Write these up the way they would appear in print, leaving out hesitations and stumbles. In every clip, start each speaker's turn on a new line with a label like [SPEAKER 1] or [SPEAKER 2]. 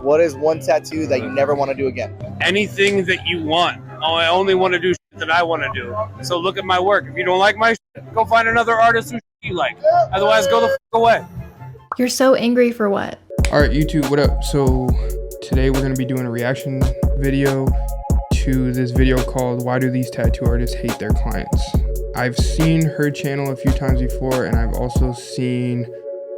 [SPEAKER 1] What is one tattoo that you never want to do again?
[SPEAKER 2] Anything that you want. Oh, I only want to do shit that I want to do. So look at my work. If you don't like my shit, go find another artist who you like. Otherwise, go the fuck away.
[SPEAKER 3] You're so angry for what?
[SPEAKER 4] Alright, YouTube, what up? So today we're going to be doing a reaction video to this video called Why Do These Tattoo Artists Hate Their Clients? I've seen her channel a few times before, and I've also seen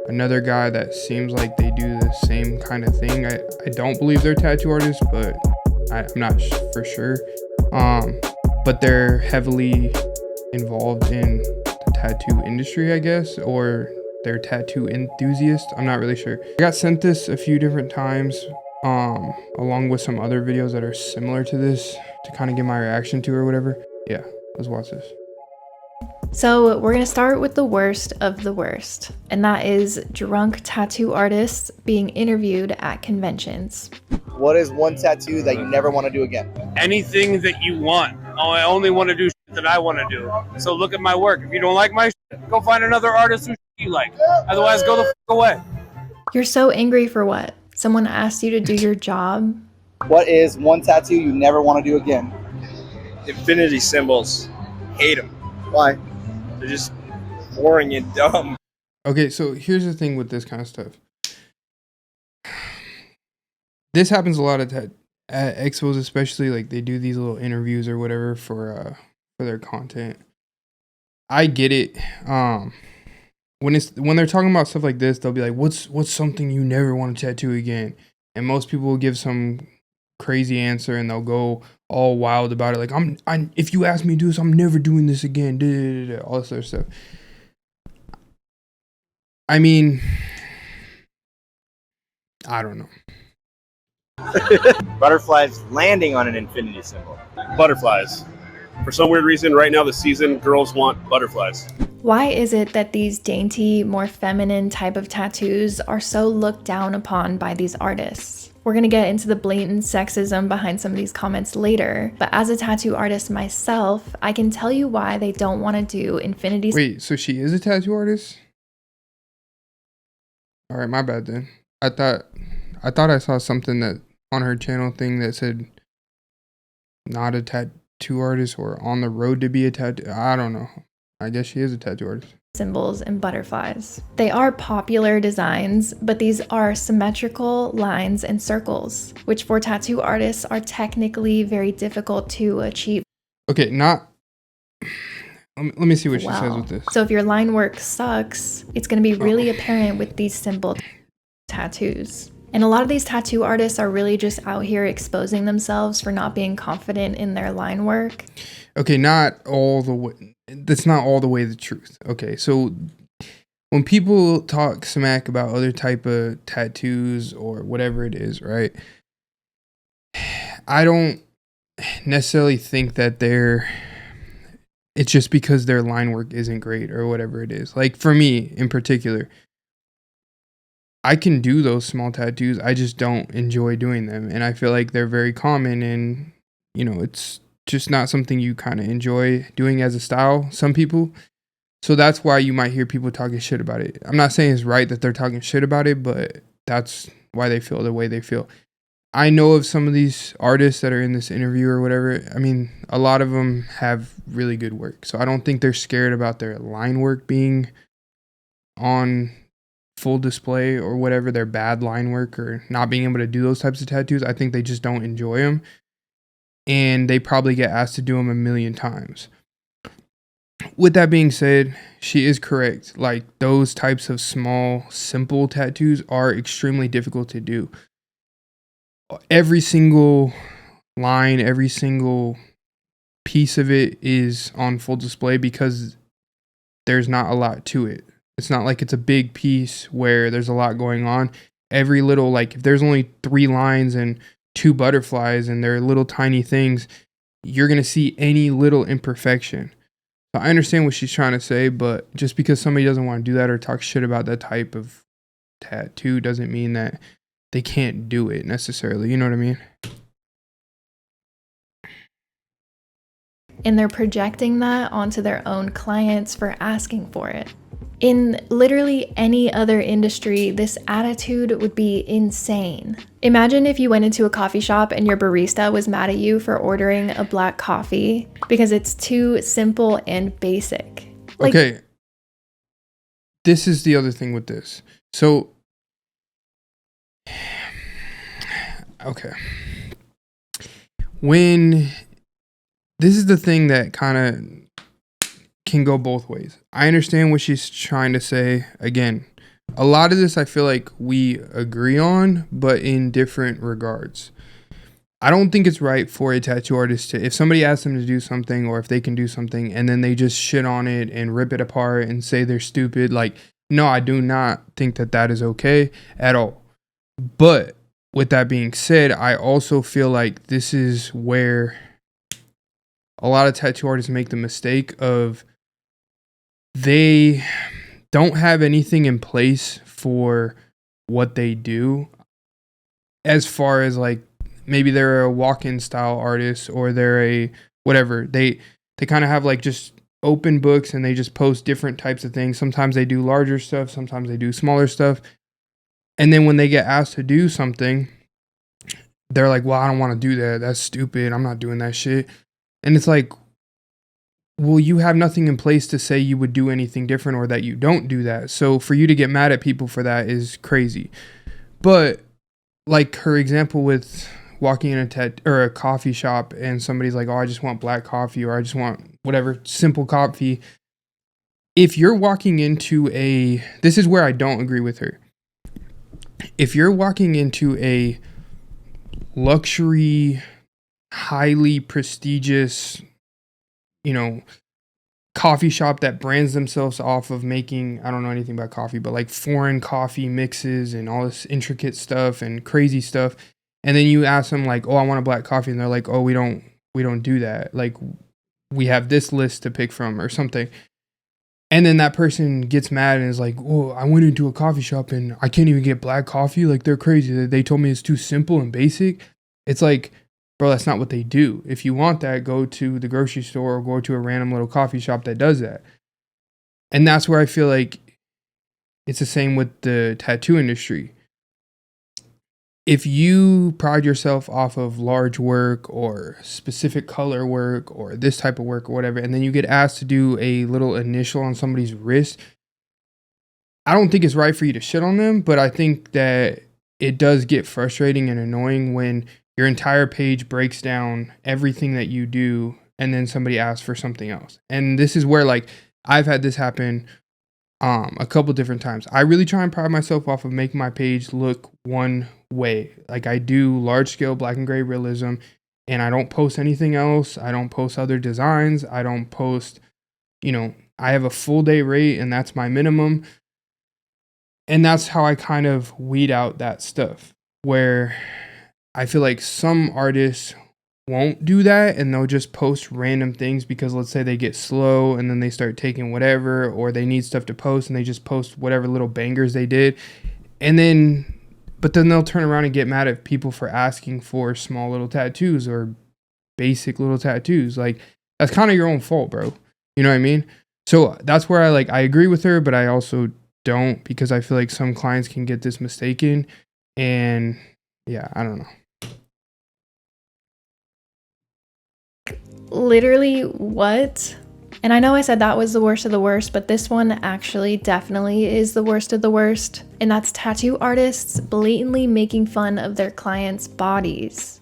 [SPEAKER 4] another guy that seems like they do the same kind of thing. I don't believe they're tattoo artists, but I'm not for sure. But they're heavily involved in the tattoo industry, I guess, or they're tattoo enthusiasts. I'm not really sure. I got sent this a few different times, along with some other videos that are similar to this to kind of get my reaction to or whatever. Yeah, let's watch this.
[SPEAKER 3] So we're gonna start with the worst of the worst, and that is drunk tattoo artists being interviewed at conventions.
[SPEAKER 1] What is one tattoo that you never want to do again?
[SPEAKER 2] Anything that you want. Oh, I only want to do shit that I want to do. So look at my work. If you don't like my shit, go find another artist who you like. Otherwise, go the fuck away.
[SPEAKER 3] You're so angry for what? Someone asked you to do your job?
[SPEAKER 1] What is one tattoo you never want to do again?
[SPEAKER 5] Infinity symbols. Hate them.
[SPEAKER 1] Why?
[SPEAKER 5] They're just boring and dumb.
[SPEAKER 4] Okay, so here's the thing with this kind of stuff. This happens a lot at expos, especially. Like, they do these little interviews or whatever for their content. I get it. When they're talking about stuff like this, they'll be like, "What's something you never want to tattoo again?" And most people will give some crazy answer, and they'll go all wild about it. Like, if you ask me to do this, I'm never doing this again. All this other stuff. I mean, I don't know.
[SPEAKER 5] Butterflies landing on an infinity symbol.
[SPEAKER 6] Butterflies. For some weird reason, right now this season, girls want butterflies.
[SPEAKER 3] Why is it that these dainty, more feminine type of tattoos are so looked down upon by these artists? We're gonna get into the blatant sexism behind some of these comments later, but as a tattoo artist myself, I can tell you why they don't want to do infinity.
[SPEAKER 4] Wait, so she is a tattoo artist? All right, my bad then. I thought I saw something that on her channel thing that said not a tattoo artist or on the road to be a tattoo. I don't know. I guess she is a tattoo artist.
[SPEAKER 3] Symbols and butterflies. They are popular designs, but these are symmetrical lines and circles, which for tattoo artists are technically very difficult to achieve.
[SPEAKER 4] Okay, not... Let me see what she says with this.
[SPEAKER 3] So if your line work sucks, it's going to be really apparent with these simple tattoos. And a lot of these tattoo artists are really just out here exposing themselves for not being confident in their line work.
[SPEAKER 4] Okay, not all the way. That's not all the way the truth. Okay, so when people talk smack about other type of tattoos or whatever it is, right? I don't necessarily think that it's just because their line work isn't great or whatever it is. Like, for me in particular, I can do those small tattoos. I just don't enjoy doing them. And I feel like they're very common, and, you know, it's just not something you kind of enjoy doing as a style, some people. So that's why you might hear people talking shit about it. I'm not saying it's right that they're talking shit about it, but that's why they feel the way they feel. I know of some of these artists that are in this interview or whatever. I mean, a lot of them have really good work. So I don't think they're scared about their line work being on full display or whatever, their bad line work or not being able to do those types of tattoos. I think they just don't enjoy them. And they probably get asked to do them a million times. With that being said, she is correct. Like, those types of small, simple tattoos are extremely difficult to do. Every single line, every single piece of it is on full display because there's not a lot to it. It's not like it's a big piece where there's a lot going on. Every little, like, if there's only 3 lines and 2 butterflies and they're little tiny things, you're going to see any little imperfection. So I understand what she's trying to say, but just because somebody doesn't want to do that or talk shit about that type of tattoo doesn't mean that they can't do it necessarily. You know what I mean?
[SPEAKER 3] And they're projecting that onto their own clients for asking for it. In literally any other industry, this attitude would be insane. Imagine if you went into a coffee shop and your barista was mad at you for ordering a black coffee because it's too simple and basic.
[SPEAKER 4] Okay. This is the other thing with this. So, okay. This is the thing that kind of can go both ways. I understand what she's trying to say. Again, a lot of this I feel like we agree on, but in different regards. I don't think it's right for a tattoo artist to, if somebody asks them to do something or if they can do something and then they just shit on it and rip it apart and say they're stupid. Like, no, I do not think that that is okay at all. But with that being said, I also feel like this is where a lot of tattoo artists make the mistake of they don't have anything in place for what they do, as far as like maybe they're a walk-in style artist or they're a whatever. They kind of have like just open books and they just post different types of things. Sometimes they do larger stuff, sometimes they do smaller stuff. And then when they get asked to do something, they're like, well, I don't want to do that. That's stupid. I'm not doing that shit. And it's like, well, you have nothing in place to say you would do anything different or that you don't do that. So for you to get mad at people for that is crazy. But like her example with walking in a coffee shop and somebody's like, oh, I just want black coffee or I just want whatever simple coffee. If you're walking into this is where I don't agree with her. If you're walking into a luxury, highly prestigious, coffee shop that brands themselves off of making, I don't know anything about coffee, but like foreign coffee mixes and all this intricate stuff and crazy stuff. And then you ask them like, oh, I want a black coffee. And they're like, oh, we don't do that. Like we have this list to pick from or something. And then that person gets mad and is like, oh, I went into a coffee shop and I can't even get black coffee. Like they're crazy. They told me it's too simple and basic. It's like, bro, that's not what they do. If you want that, go to the grocery store or go to a random little coffee shop that does that. And that's where I feel like it's the same with the tattoo industry. If you pride yourself off of large work or specific color work or this type of work or whatever, and then you get asked to do a little initial on somebody's wrist, I don't think it's right for you to shit on them, but I think that it does get frustrating and annoying when your entire page breaks down everything that you do and then somebody asks for something else. And this is where like I've had this happen a couple different times. I really try and pride myself off of making my page look one way. Like I do large scale black and gray realism and I don't post anything else. I don't post other designs. I don't post, I have a full day rate and that's my minimum. And that's how I kind of weed out that stuff where I feel like some artists won't do that and they'll just post random things because let's say they get slow and then they start taking whatever or they need stuff to post and they just post whatever little bangers they did. But then they'll turn around and get mad at people for asking for small little tattoos or basic little tattoos. Like that's kind of your own fault, bro. You know what I mean? So that's where I agree with her, but I also don't because I feel like some clients can get this mistaken and yeah, I don't know.
[SPEAKER 3] Literally, what? And I know I said that was the worst of the worst, but this one actually definitely is the worst of the worst. And that's tattoo artists blatantly making fun of their clients' bodies.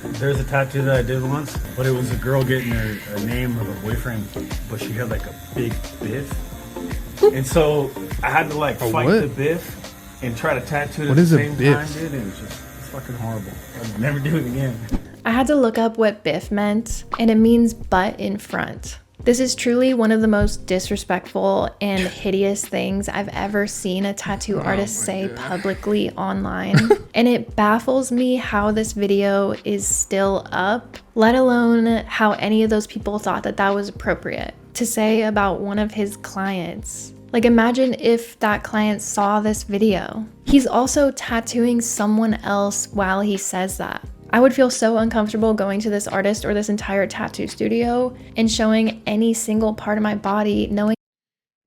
[SPEAKER 7] There's a tattoo that I did once, but it was a girl getting a name of a boyfriend, but she had like a big biff. And so I had to like fight the biff and try to tattoo it at the same time, dude. And it's fucking horrible. I'd never do it again.
[SPEAKER 3] I had to look up what biff meant, and it means butt in front. This is truly one of the most disrespectful and hideous things I've ever seen a tattoo artist say publicly online. And it baffles me how this video is still up, let alone how any of those people thought that that was appropriate to say about one of his clients. Like imagine if that client saw this video. He's also tattooing someone else while he says that. I would feel so uncomfortable going to this artist or this entire tattoo studio and showing any single part of my body knowing.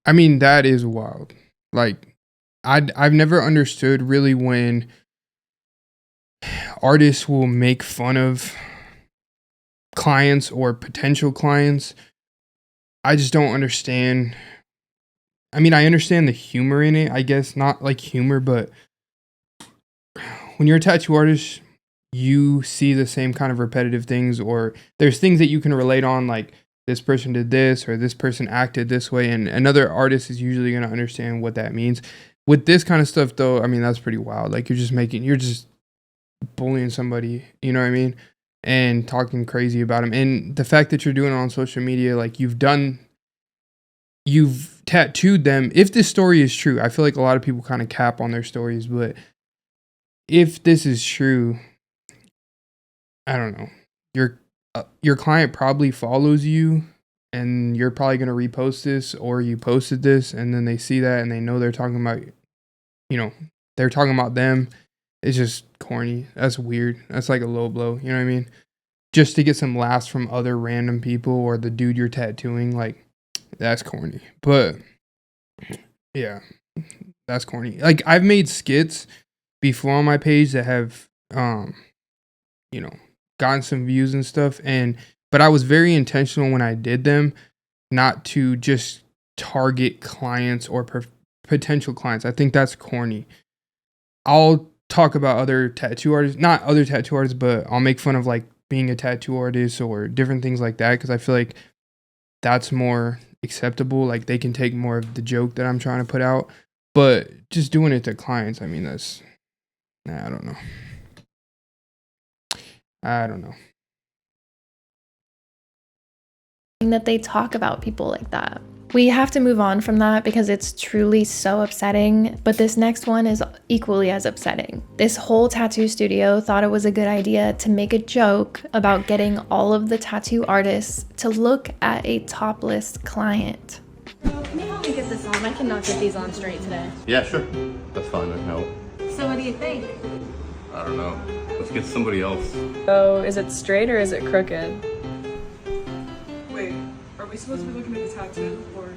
[SPEAKER 4] I mean, that is wild. Like, I've never understood really when artists will make fun of clients or potential clients. I just don't understand. I mean, I understand the humor in it, I guess. Not like humor, but when you're a tattoo artist, you see the same kind of repetitive things, or there's things that you can relate on, like this person did this or this person acted this way, and another artist is usually going to understand what that means. With this kind of stuff, though, I mean, that's pretty wild. Like, you're just bullying somebody, you know what I mean? And talking crazy about them. And the fact that you're doing it on social media, like you've tattooed them. If this story is true, I feel like a lot of people kind of cap on their stories, but if this is true, I don't know. Your client probably follows you, and you're probably going to repost this, or you posted this, and then they see that and they know they're talking about, they're talking about them. It's just corny. That's weird. That's like a low blow. You know what I mean? Just to get some laughs from other random people or the dude you're tattooing, like, that's corny. But yeah, that's corny. Like, I've made skits before on my page that have, gotten some views and stuff, but I was very intentional when I did them, not to just target clients or potential clients. I think that's corny. I'll talk about other tattoo artists, not other tattoo artists, but I'll make fun of like being a tattoo artist or different things like that, because I feel like that's more acceptable. Like, they can take more of the joke that I'm trying to put out. But just doing it to clients, I mean, I don't know.
[SPEAKER 3] That they talk about people like that. We have to move on from that because it's truly so upsetting, but this next one is equally as upsetting. This whole tattoo studio thought it was a good idea to make a joke about getting all of the tattoo artists to look at a topless client.
[SPEAKER 8] Can you help me get this on? I cannot get these on straight today.
[SPEAKER 9] Yeah, sure. That's fine. I can help.
[SPEAKER 8] So what do you think?
[SPEAKER 9] I don't know. Let's get somebody else.
[SPEAKER 10] So, is it straight or is it crooked?
[SPEAKER 11] Wait, are we supposed to be looking at the tattoo or?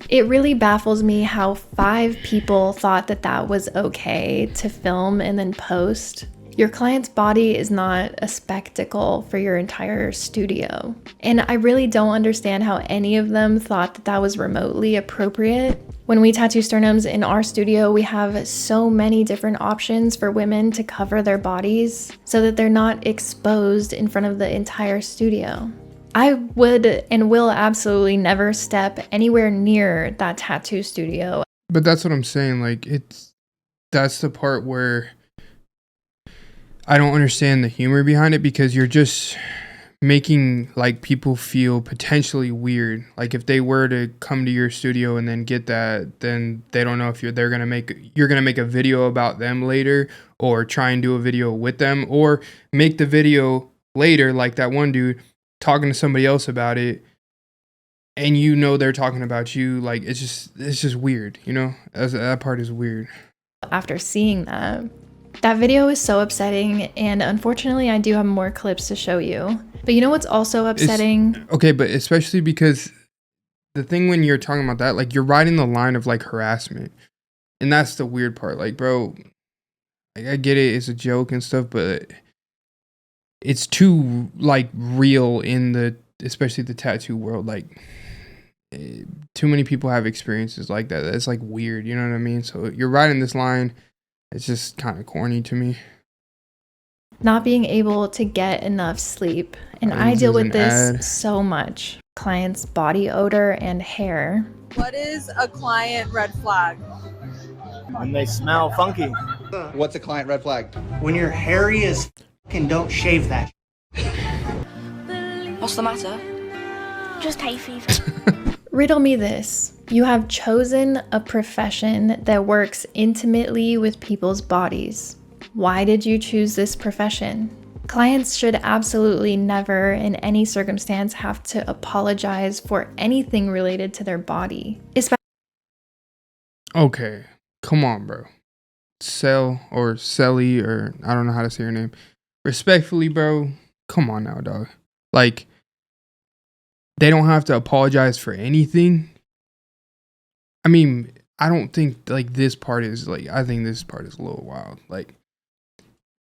[SPEAKER 3] It really baffles me how 5 people thought that that was okay to film and then post. Your client's body is not a spectacle for your entire studio. And I really don't understand how any of them thought that that was remotely appropriate. When we tattoo sternums in our studio, we have so many different options for women to cover their bodies so that they're not exposed in front of the entire studio. I would and will absolutely never step anywhere near that tattoo studio.
[SPEAKER 4] But that's what I'm saying. Like, that's the part where I don't understand the humor behind it, because you're just making like people feel potentially weird. Like, if they were to come to your studio and then get that, then they don't know if you're gonna make a video about them later, or try and do a video with them, or make the video later like that one dude talking to somebody else about it, and they're talking about you. Like, it's just weird, that part is weird.
[SPEAKER 3] After seeing that video is so upsetting, and unfortunately I do have more clips to show you. But you know what's also upsetting?
[SPEAKER 4] Okay, but especially because the thing when you're talking about that, like, you're riding the line of like harassment, and that's the weird part. Like, bro, I get it, it's a joke and stuff, but it's too like real in especially the tattoo world. Like, too many people have experiences like that. That's like weird, you know what I mean? So you're riding this line. It's just kind of corny to me.
[SPEAKER 3] Not being able to get enough sleep. And I deal with this so much. Clients' body odor and hair.
[SPEAKER 11] What is a client red flag?
[SPEAKER 12] When they smell funky.
[SPEAKER 1] What's a client red flag?
[SPEAKER 12] When you're hairy as and don't shave that.
[SPEAKER 8] What's the matter? Just hay fever.
[SPEAKER 3] Riddle me this. You have chosen a profession that works intimately with people's bodies. Why did you choose this profession? Clients should absolutely never, in any circumstance, have to apologize for anything related to their body.
[SPEAKER 4] Okay, come on, bro. Selly, or I don't know how to say your name. Respectfully, bro, come on now, dog. Like, they don't have to apologize for anything. I mean, I don't think like this part is like, I think this part is a little wild. Like,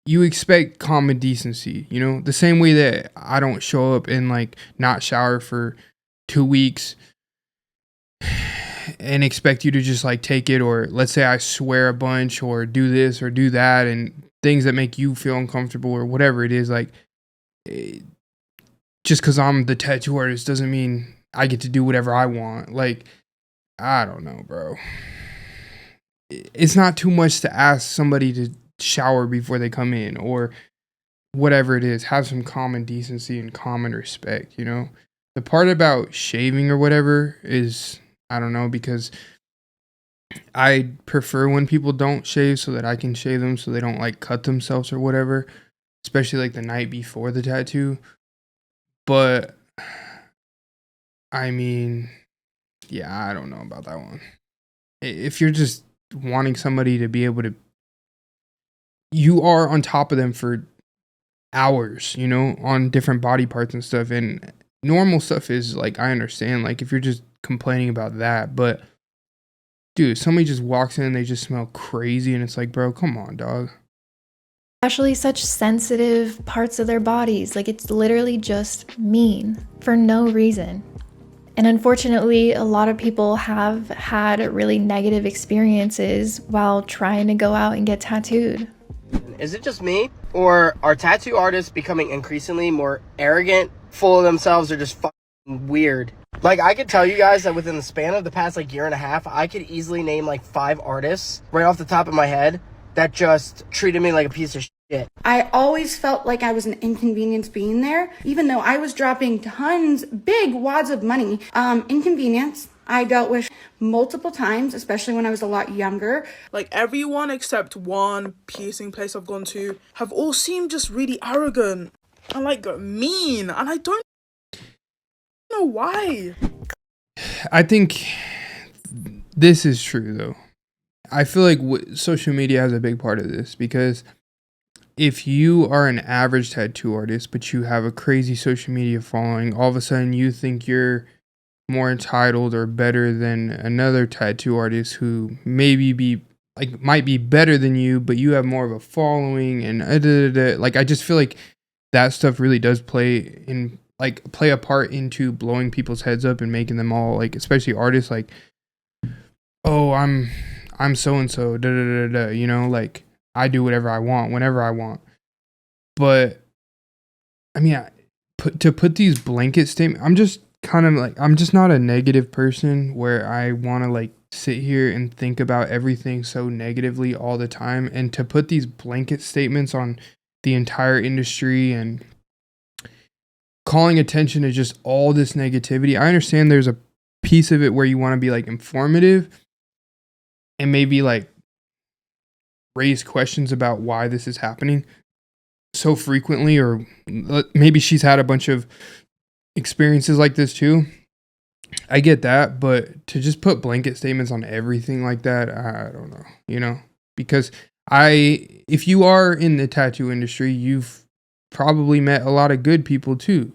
[SPEAKER 4] you expect common decency, you know, the same way that I don't show up and like not shower for 2 weeks and expect you to just like take it, or let's say I swear a bunch or do this or do that and things that make you feel uncomfortable or whatever it is. Like, just because I'm the tattoo artist doesn't mean I get to do whatever I want. Like, I don't know, bro. It's not too much to ask somebody to shower before they come in or whatever it is. Have some common decency and common respect, you know? The part about shaving or whatever is, I don't know, because I prefer when people don't shave so that I can shave them so they don't like cut themselves or whatever, especially like the night before the tattoo. But I mean, yeah, I don't know about that one. If you're just wanting somebody to be able to, you are on top of them for hours, you know, on different body parts and stuff. And normal stuff is like, I understand, like if you're just complaining about that, but dude, somebody just walks in and they just smell crazy and it's like, bro, come on, dog.
[SPEAKER 3] Especially such sensitive parts of their bodies. Like, it's literally just mean for no reason. And unfortunately, a lot of people have had really negative experiences while trying to go out and get tattooed.
[SPEAKER 13] Is it just me? Or are tattoo artists becoming increasingly more arrogant, full of themselves, or just fucking weird? Like, I could tell you guys that within the span of the past like year and a half, I could easily name like 5 artists right off the top of my head that just treated me like a piece of shit.
[SPEAKER 14] I always felt like I was an inconvenience being there, even though I was dropping tons, big wads of money. Inconvenience I dealt with multiple times, especially when I was a lot younger.
[SPEAKER 11] Like, everyone except one piercing place I've gone to have all seemed just really arrogant and like mean, and I don't know why.
[SPEAKER 4] I think this is true though. I feel like social media has a big part of this, because if you are an average tattoo artist, but you have a crazy social media following, all of a sudden you think you're more entitled or better than another tattoo artist who maybe might be better than you, but you have more of a following and like, I just feel like that stuff really does play a part into blowing people's heads up and making them all like, especially artists, like, oh, I'm so and so, you know, like I do whatever I want whenever I want. But I mean, to put these blanket statements, I'm just kind of like, I'm just not a negative person where I want to like sit here and think about everything so negatively all the time. And to put these blanket statements on the entire industry and calling attention to just all this negativity, I understand there's a piece of it where you want to be like informative and maybe like raise questions about why this is happening so frequently, or maybe she's had a bunch of experiences like this too. I get that, but to just put blanket statements on everything like that, I don't know, you know, because if you are in the tattoo industry, you've probably met a lot of good people too,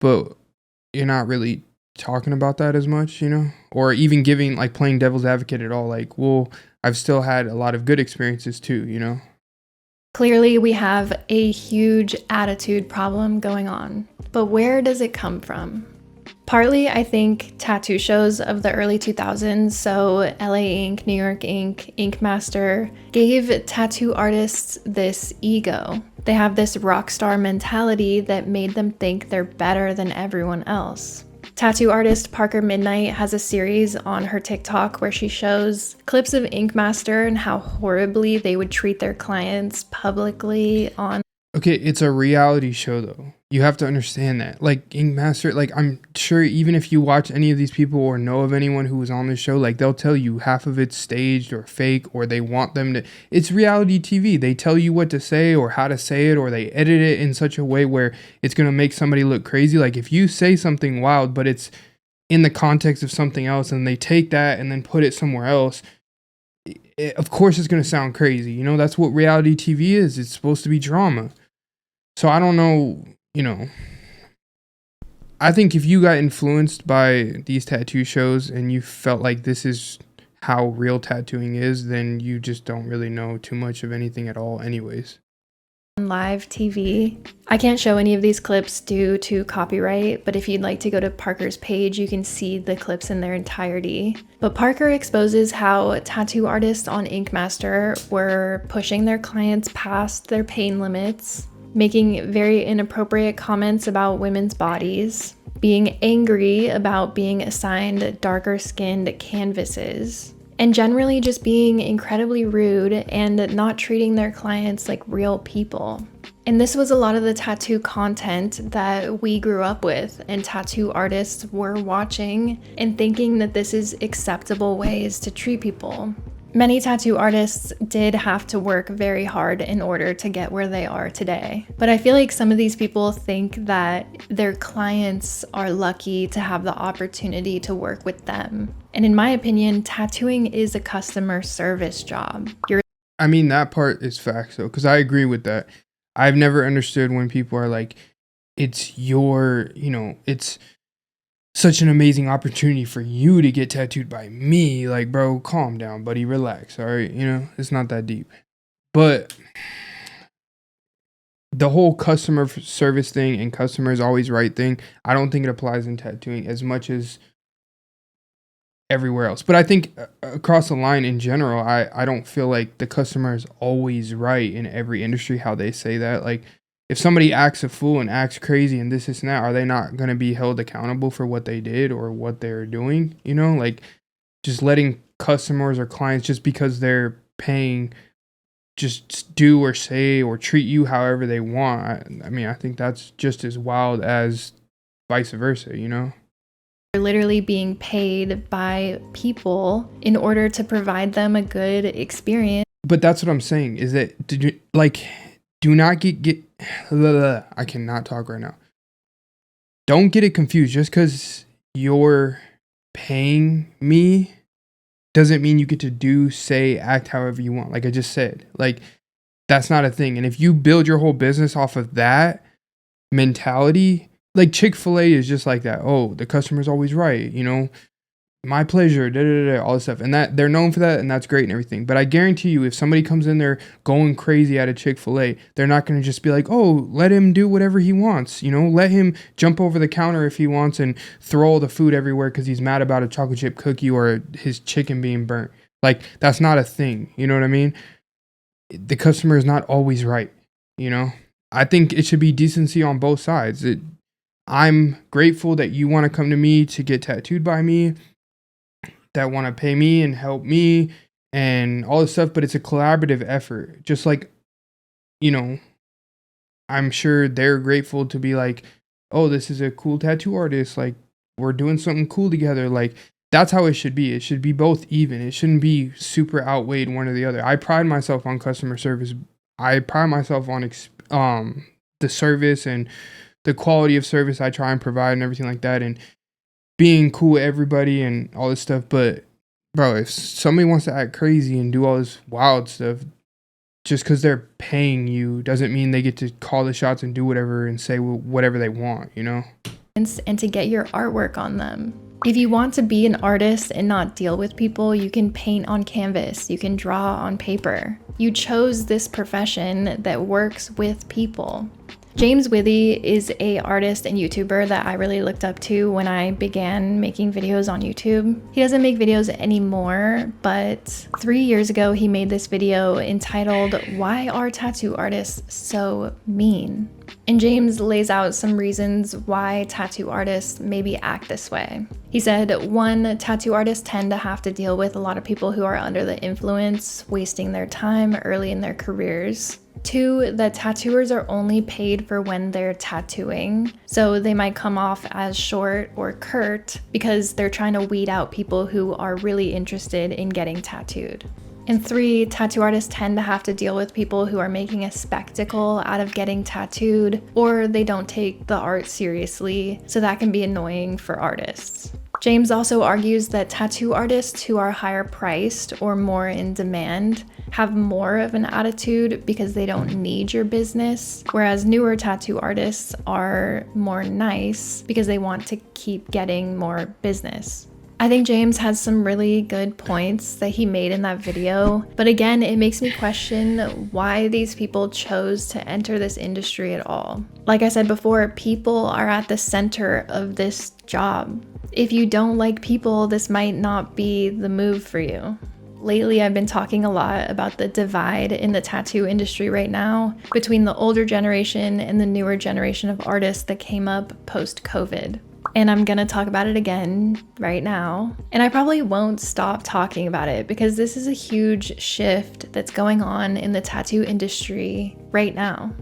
[SPEAKER 4] but you're not really talking about that as much, you know, or even giving like playing devil's advocate at all. Like, well, I've still had a lot of good experiences too, you know.
[SPEAKER 3] Clearly, we have a huge attitude problem going on, but where does it come from? Partly, I think tattoo shows of the early 2000s, so LA Ink, New York Ink, Ink Master, gave tattoo artists this ego. They have this rock star mentality that made them think they're better than everyone else. Tattoo artist Parker Midnight has a series on her TikTok where she shows clips of Ink Master and how horribly they would treat their clients publicly on.
[SPEAKER 4] Okay, it's a reality show though. You have to understand that. Like Ink Master, like I'm sure even if you watch any of these people or know of anyone who was on this show, like they'll tell you half of it's staged or fake, or they want them to. It's reality TV. They tell you what to say or how to say it, or they edit it in such a way where it's going to make somebody look crazy. Like if you say something wild, but it's in the context of something else and they take that and then put it somewhere else, of course it's going to sound crazy. You know, that's what reality TV is. It's supposed to be drama. So I don't know, you know. I think if you got influenced by these tattoo shows and you felt like this is how real tattooing is, then you just don't really know too much of anything at all anyways.
[SPEAKER 3] Live TV. I can't show any of these clips due to copyright, but if you'd like to go to Parker's page, you can see the clips in their entirety. But Parker exposes how tattoo artists on Ink Master were pushing their clients past their pain limits, making very inappropriate comments about women's bodies, being angry about being assigned darker skinned canvases, and generally just being incredibly rude and not treating their clients like real people. And this was a lot of the tattoo content that we grew up with, and tattoo artists were watching and thinking that this is acceptable ways to treat people. Many tattoo artists did have to work very hard in order to get where they are today. But I feel like some of these people think that their clients are lucky to have the opportunity to work with them. And in my opinion, tattooing is a customer service job.
[SPEAKER 4] I mean, that part is facts though, because I agree with that. I've never understood when people are like, it's your, it's such an amazing opportunity for you to get tattooed by me. Like, bro, calm down, buddy, relax, all right? It's not that deep. But the whole customer service thing and customer is always right thing, I don't think it applies in tattooing as much as everywhere else. But I think across the line in general, I don't feel like the customer is always right in every industry, how they say that. Like, if somebody acts a fool and acts crazy and this and that, are they not going to be held accountable for what they did or what they're doing? Like just letting customers or clients, just because they're paying, just do or say or treat you however they want. I mean, I think that's just as wild as vice versa,
[SPEAKER 3] They're literally being paid by people in order to provide them a good experience.
[SPEAKER 4] But that's what I'm saying, is that, do not get I cannot talk right now. Don't get it confused. Just because you're paying me doesn't mean you get to do, say, act however you want. Like I just said, like, that's not a thing. And if you build your whole business off of that mentality, like Chick-fil-A is just like that. Oh, the customer's always right. My pleasure, all this stuff. And that they're known for that, and that's great and everything. But I guarantee you, if somebody comes in there going crazy at a Chick-fil-A, they're not going to just be like, oh, let him do whatever he wants. Let him jump over the counter if he wants and throw all the food everywhere because he's mad about a chocolate chip cookie or his chicken being burnt. Like, that's not a thing. You know what I mean? The customer is not always right. I think it should be decency on both sides. I'm grateful that you want to come to me to get tattooed by me, that want to pay me and help me and all this stuff, but it's a collaborative effort. Just like, I'm sure they're grateful to be like, oh, this is a cool tattoo artist. Like, we're doing something cool together. Like, that's how it should be. It should be both even. It shouldn't be super outweighed one or the other. I pride myself on customer service. I pride myself on the service and the quality of service I try and provide and everything like that, and being cool with everybody and all this stuff. But bro, if somebody wants to act crazy and do all this wild stuff just because they're paying you doesn't mean they get to call the shots and do whatever and say whatever they want,
[SPEAKER 3] And to get your artwork on them. If you want to be an artist and not deal with people, you can paint on canvas, you can draw on paper. You chose this profession that works with people. James Withy is a artist and YouTuber that I really looked up to when I began making videos on YouTube. He doesn't make videos anymore, but 3 years ago he made this video entitled, "Why Are Tattoo Artists So Mean?" And James lays out some reasons why tattoo artists maybe act this way. He said, 1, tattoo artists tend to have to deal with a lot of people who are under the influence, wasting their time early in their careers. 2, that tattooers are only paid for when they're tattooing, so they might come off as short or curt because they're trying to weed out people who are really interested in getting tattooed. And 3, tattoo artists tend to have to deal with people who are making a spectacle out of getting tattooed, or they don't take the art seriously, so that can be annoying for artists. James also argues that tattoo artists who are higher priced or more in demand have more of an attitude because they don't need your business, whereas newer tattoo artists are more nice because they want to keep getting more business. I think James has some really good points that he made in that video, but again, it makes me question why these people chose to enter this industry at all. Like I said before, people are at the center of this job. If you don't like people, this might not be the move for you. Lately, I've been talking a lot about the divide in the tattoo industry right now between the older generation and the newer generation of artists that came up post-COVID. And I'm gonna talk about it again right now. And I probably won't stop talking about it because this is a huge shift that's going on in the tattoo industry right now.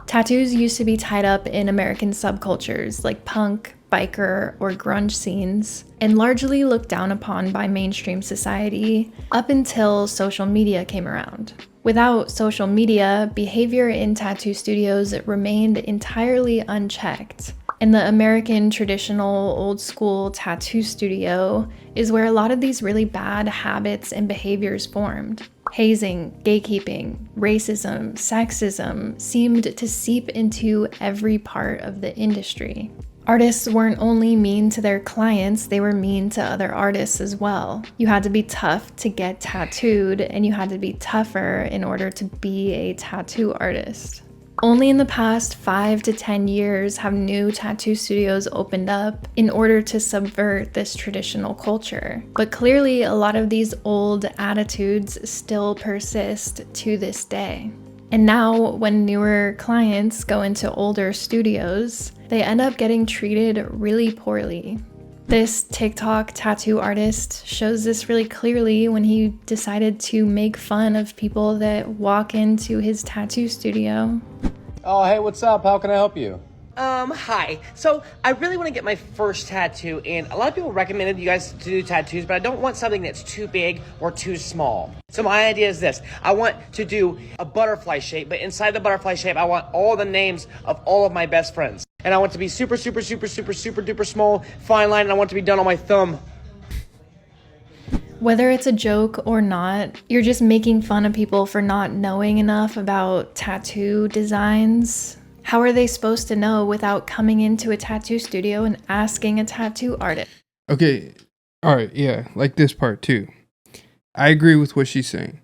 [SPEAKER 3] Tattoos used to be tied up in American subcultures like punk, biker, or grunge scenes, and largely looked down upon by mainstream society up until social media came around. Without social media, behavior in tattoo studios remained entirely unchecked. And the American traditional old school tattoo studio is where a lot of these really bad habits and behaviors formed. Hazing, gatekeeping, racism, sexism seemed to seep into every part of the industry. Artists weren't only mean to their clients, they were mean to other artists as well. You had to be tough to get tattooed, and you had to be tougher in order to be a tattoo artist. Only in the past 5 to 10 years have new tattoo studios opened up in order to subvert this traditional culture. But clearly, a lot of these old attitudes still persist to this day. And now, when newer clients go into older studios, they end up getting treated really poorly. This TikTok tattoo artist shows this really clearly when he decided to make fun of people that walk into his tattoo studio.
[SPEAKER 15] Oh, hey, what's up? How can I help you?
[SPEAKER 13] Hi. So I really want to get my first tattoo, and a lot of people recommended you guys to do tattoos, but I don't want something that's too big or too small. So my idea is this. I want to do a butterfly shape, but inside the butterfly shape, I want all the names of all of my best friends. And I want it to be super, super, super, super, super duper small, fine line, and I want it to be done on my thumb.
[SPEAKER 3] Whether it's a joke or not, you're just making fun of people for not knowing enough about tattoo designs. How are they supposed to know without coming into a tattoo studio and asking a tattoo artist?
[SPEAKER 4] Okay, all right, yeah, like this part too. I agree with what she's saying.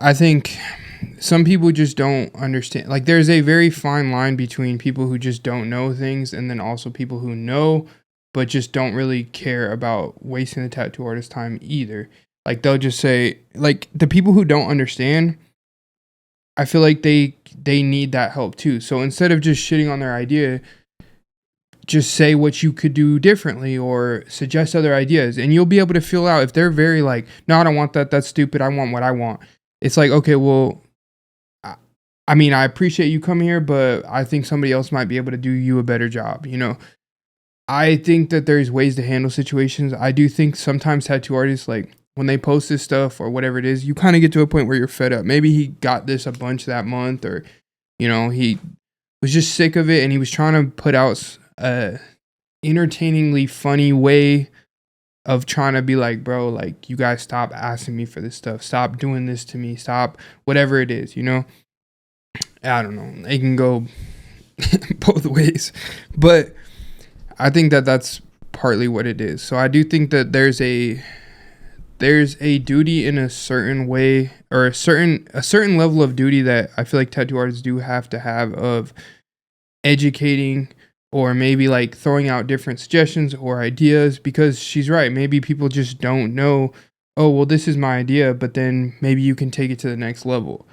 [SPEAKER 4] I think some people just don't understand. Like, there's a very fine line between people who just don't know things and then also people who know but just don't really care about wasting the tattoo artist's time either. Like, they'll just say, like, the people who don't understand, I feel like they need that help too. So instead of just shitting on their idea, just say what you could do differently or suggest other ideas, and you'll be able to feel out if they're very like, no, I don't want that. That's stupid. I want what I want. It's like, okay, well, I mean, I appreciate you coming here, but I think somebody else might be able to do you a better job, you know? I think that there's ways to handle situations. I do think sometimes tattoo artists, like, when they post this stuff or whatever it is, you kind of get to a point where you're fed up. Maybe he got this a bunch that month, or, you know, he was just sick of it and he was trying to put out a entertainingly funny way of trying to be like, bro, like, you guys stop asking me for this stuff. Stop doing this to me. Stop whatever it is, you know? I don't know. It can go both ways. But I think that that's partly what it is. So I do think that there's a duty in a certain way, or a certain level of duty that I feel like tattoo artists do have to have, of educating or maybe like throwing out different suggestions or ideas, because she's right. Maybe people just don't know, oh, well, this is my idea, but then maybe you can take it to the next level.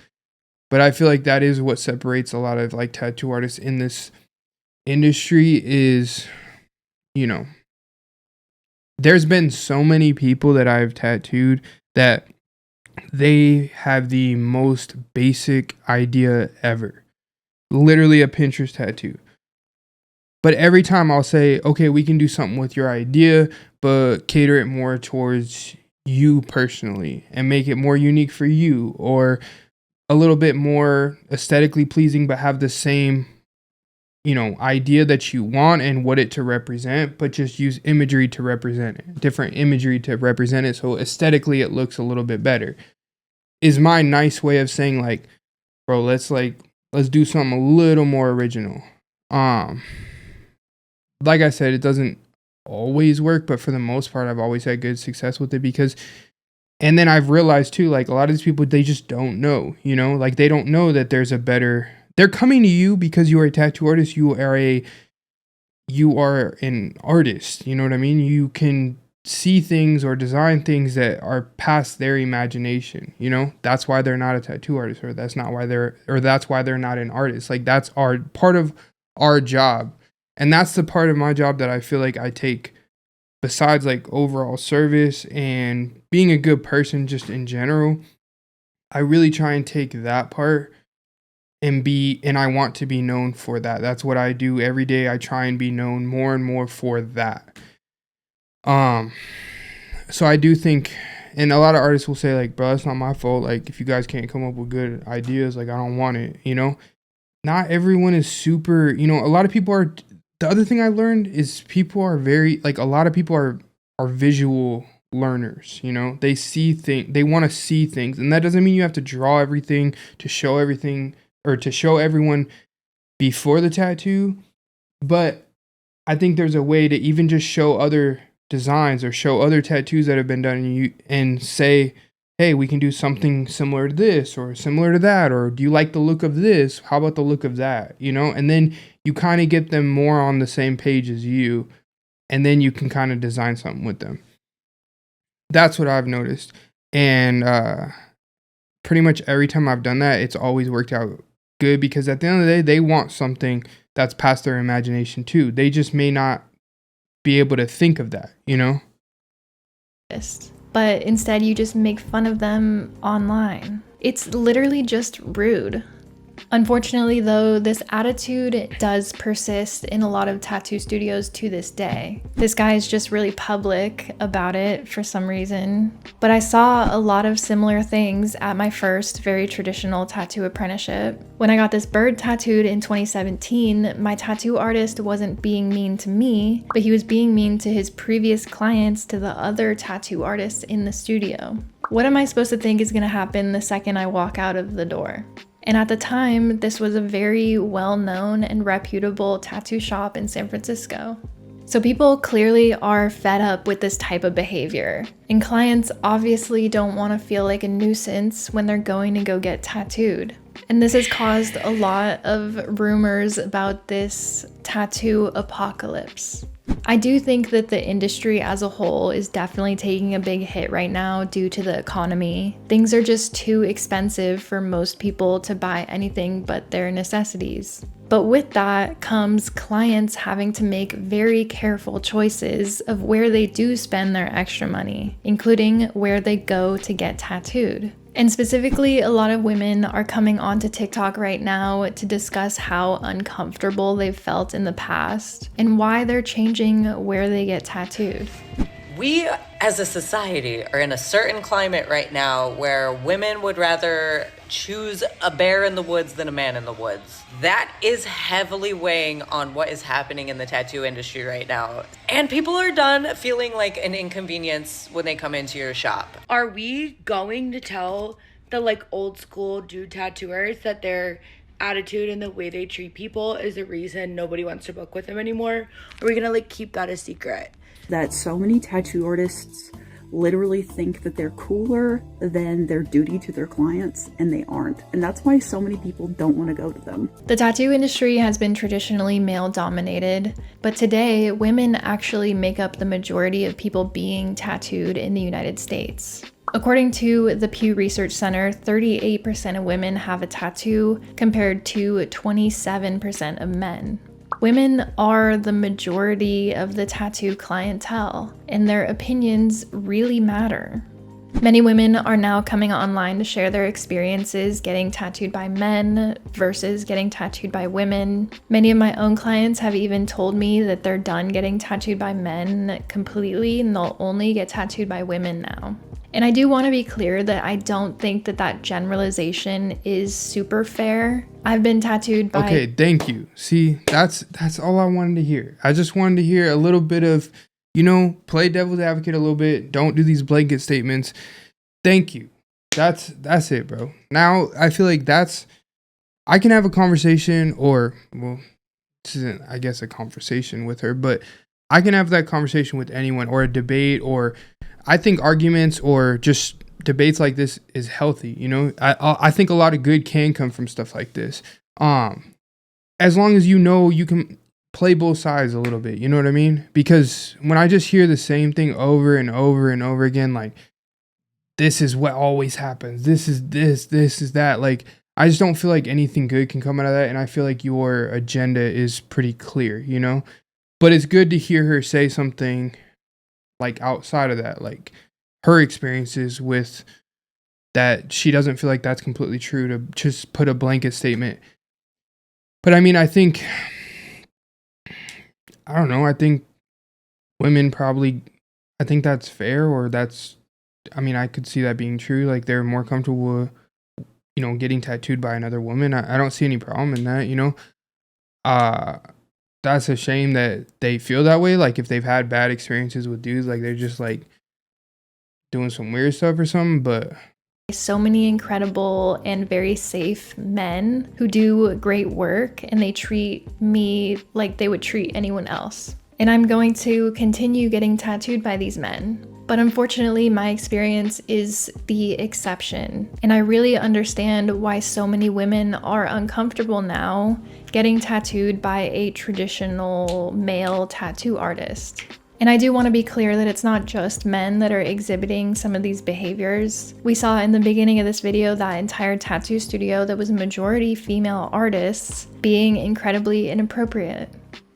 [SPEAKER 4] But I feel like that is what separates a lot of like tattoo artists in this industry is, you know, there's been so many people that I've tattooed that they have the most basic idea ever. Literally a Pinterest tattoo. But every time I'll say, okay, we can do something with your idea, but cater it more towards you personally and make it more unique for you, or a little bit more aesthetically pleasing, but have the same idea that you want and what it to represent, but just use imagery to represent it, different imagery to represent it, so aesthetically it looks a little bit better, is my nice way of saying, like, bro, let's do something a little more original. Like I said, it doesn't always work, but for the most part, I've always had good success with it and then I've realized too, like, a lot of these people, they just don't know, like, they don't know that there's a better, they're coming to you because you are a tattoo artist. You are an artist. You know what I mean? You can see things or design things that are past their imagination. That's why they're not a tattoo artist, or that's why they're not an artist. Like, that's part of our job. And that's the part of my job that I feel like I take, besides like overall service and being a good person just in general. I really try and take that part and I want to be known for that. That's what I do every day. I try and be known more and more for that. So I do think, and a lot of artists will say, like, bro, it's not my fault. Like, if you guys can't come up with good ideas, like, I don't want it, Not everyone is super, a lot of people are, the other thing I learned is people are very, like, a lot of people are visual learners. They see things, they want to see things, and that doesn't mean you have to draw everything to show everything or to show everyone before the tattoo, but I think there's a way to even just show other designs or show other tattoos that have been done and say, hey, we can do something similar to this or similar to that, or do you like the look of this? How about the look of that? And then you kind of get them more on the same page as you, and then you can kind of design something with them. That's what I've noticed. And pretty much every time I've done that, it's always worked out good, because at the end of the day, they want something that's past their imagination too. They just may not be able to think of that,
[SPEAKER 3] But instead you just make fun of them online. It's literally just rude. Unfortunately, though, this attitude does persist in a lot of tattoo studios to this day. This guy is just really public about it for some reason. But I saw a lot of similar things at my first very traditional tattoo apprenticeship. When I got this bird tattooed in 2017, my tattoo artist wasn't being mean to me, but he was being mean to his previous clients, to the other tattoo artists in the studio. What am I supposed to think is gonna happen the second I walk out of the door? And at the time, this was a very well-known and reputable tattoo shop in San Francisco. So people clearly are fed up with this type of behavior. And clients obviously don't want to feel like a nuisance when they're going to go get tattooed. And this has caused a lot of rumors about this tattoo apocalypse. I do think that the industry as a whole is definitely taking a big hit right now due to the economy. Things are just too expensive for most people to buy anything but their necessities. But with that comes clients having to make very careful choices of where they do spend their extra money, including where they go to get tattooed. And specifically, a lot of women are coming onto TikTok right now to discuss how uncomfortable they've felt in the past and why they're changing where they get tattooed.
[SPEAKER 16] We as a society are in a certain climate right now where women would rather choose a bear in the woods than a man in the woods. That is heavily weighing on what is happening in the tattoo industry right now. And people are done feeling like an inconvenience when they come into your shop.
[SPEAKER 17] Are we going to tell the like old school dude tattooers that their attitude and the way they treat people is the reason nobody wants to book with them anymore? Or are we gonna like keep that a secret?
[SPEAKER 18] That so many tattoo artists literally think that they're cooler than their duty to their clients, and they aren't. And that's why so many people don't want to go to them.
[SPEAKER 3] The tattoo industry has been traditionally male dominated, but today women actually make up the majority of people being tattooed in the United States. According to the Pew Research Center, 38% of women have a tattoo compared to 27% of men. Women are the majority of the tattoo clientele, and their opinions really matter. Many women are now coming online to share their experiences getting tattooed by men versus getting tattooed by women. Many of my own clients have even told me that they're done getting tattooed by men completely and they'll only get tattooed by women now. And I do want to be clear that I don't think that that generalization is super fair. I've been tattooed by...
[SPEAKER 4] Okay, thank you. See, that's all I wanted to hear. I just wanted to hear a little bit of, you know, play devil's advocate a little bit. Don't do these blanket statements. Thank you. That's it, bro. Now, I feel like I can have a conversation, or, well, this isn't, I guess, a conversation with her, but I can have that conversation with anyone, or a debate, or I think arguments or just debates like this is healthy. You know, I think a lot of good can come from stuff like this. As long as you know you can play both sides a little bit, you know what I mean? Because when I just hear the same thing over and over and over again, like, this is what always happens, this is that, like, I just don't feel like anything good can come out of that. And I feel like your agenda is pretty clear, you know? But it's good to hear her say something like outside of that, like her experiences with that. She doesn't feel like that's completely true to just put a blanket statement. But I mean, I think women probably, I think that's fair, or I could see that being true. Like, they're more comfortable, you know, getting tattooed by another woman. I don't see any problem in that, you know? That's a shame that they feel that way. Like, if they've had bad experiences with dudes, like, they're just, like, doing some weird stuff or something, but...
[SPEAKER 3] So many incredible and very safe men who do great work, and they treat me like they would treat anyone else. And I'm going to continue getting tattooed by these men. But unfortunately, my experience is the exception. And I really understand why so many women are uncomfortable now getting tattooed by a traditional male tattoo artist. And I do want to be clear that it's not just men that are exhibiting some of these behaviors. We saw in the beginning of this video that entire tattoo studio that was majority female artists being incredibly inappropriate.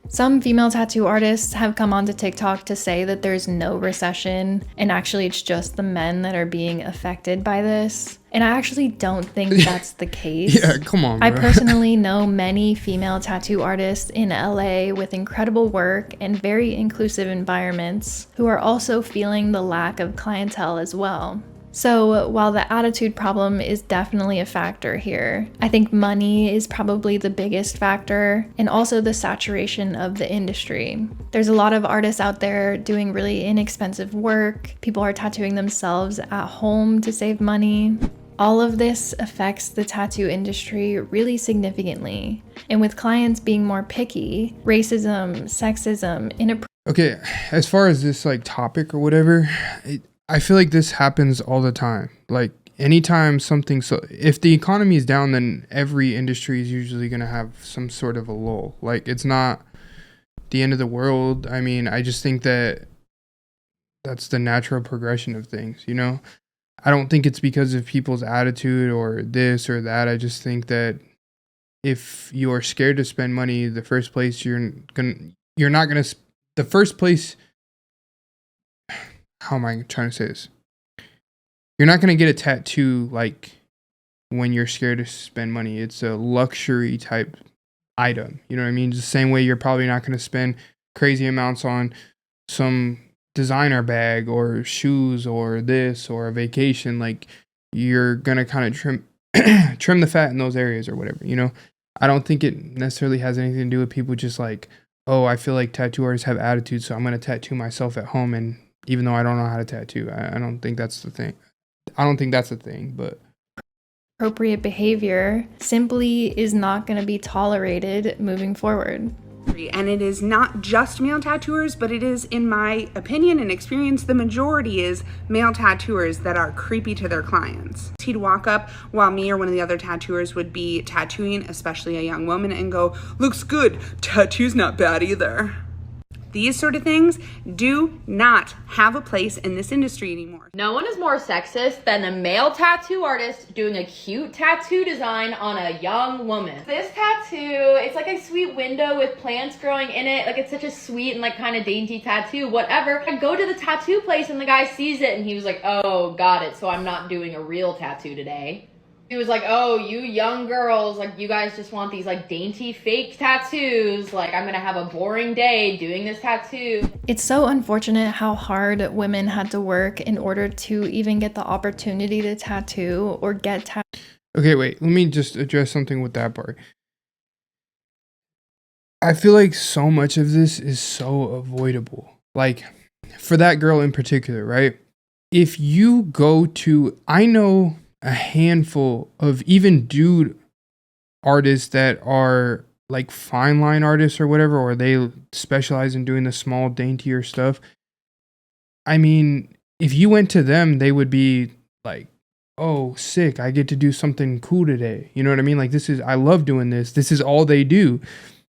[SPEAKER 3] Some female tattoo artists have come onto TikTok to say that there's no recession, and actually it's just the men that are being affected by this. And I actually don't think that's the case.
[SPEAKER 4] Yeah, come on, bro.
[SPEAKER 3] I personally know many female tattoo artists in LA with incredible work and very inclusive environments who are also feeling the lack of clientele as well. So while the attitude problem is definitely a factor here, I think money is probably the biggest factor, and also the saturation of the industry. There's a lot of artists out there doing really inexpensive work. People are tattooing themselves at home to save money. All of this affects the tattoo industry really significantly. And with clients being more picky, racism, sexism, inappropriate...
[SPEAKER 4] Okay, as far as this, like, topic or whatever, I feel like this happens all the time. Like, anytime if the economy is down, then every industry is usually going to have some sort of a lull. Like, it's not the end of the world. I mean, I just think that that's the natural progression of things, you know? I don't think it's because of people's attitude or this or that. I just think that if you're scared to spend money, the first place how am I trying to say this? You're not going to get a tattoo, like, when you're scared to spend money. It's a luxury type item. You know what I mean? It's the same way you're probably not going to spend crazy amounts on some designer bag or shoes or this or a vacation. Like, you're going to kind of trim the fat in those areas or whatever, you know? I don't think it necessarily has anything to do with people just like, oh, I feel like tattoo artists have attitude, so I'm going to tattoo myself at home, and even though I don't know how to tattoo. I don't think that's the thing. I don't think that's the thing, but...
[SPEAKER 3] Appropriate behavior simply is not going to be tolerated moving forward.
[SPEAKER 19] And it is not just male tattooers, but it is, in my opinion and experience, the majority is male tattooers that are creepy to their clients. He'd walk up while me or one of the other tattooers would be tattooing, especially a young woman, and go, "Looks good, tattoo's not bad either." These sort of things do not have a place in this industry anymore.
[SPEAKER 20] No one is more sexist than a male tattoo artist doing a cute tattoo design on a young woman. This tattoo, it's like a sweet window with plants growing in it. Like, it's such a sweet and like kind of dainty tattoo, whatever. I go to the tattoo place and the guy sees it and he was like, "Oh, got it. So I'm not doing a real tattoo today." He was like, oh, you young girls, like, you guys just want these, like, dainty fake tattoos. Like, I'm gonna have a boring day doing this tattoo.
[SPEAKER 3] It's so unfortunate how hard women had to work in order to even get the opportunity to tattoo or get tattooed.
[SPEAKER 4] Okay, wait. Let me just address something with that part. I feel like so much of this is so avoidable. Like, for that girl in particular, right? If you go to, I know a handful of even dude artists that are like fine line artists or whatever, or they specialize in doing the small, daintier stuff. I mean, if you went to them, they would be like, oh, sick, I get to do something cool today. You know what I mean? Like, I love doing this. This is all they do.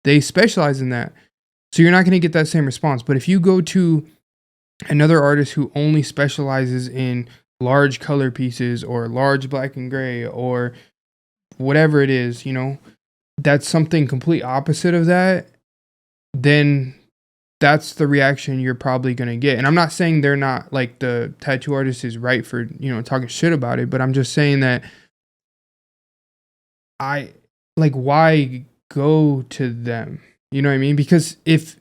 [SPEAKER 4] They specialize in that. So you're not going to get that same response. But if you go to another artist who only specializes in large color pieces or large black and gray or whatever it is, you know, that's something complete opposite of that, then that's the reaction you're probably going to get. And I'm not saying they're not, like, the tattoo artist is right for, you know, talking shit about it, but I'm just saying that why go to them? You know what I mean? Because if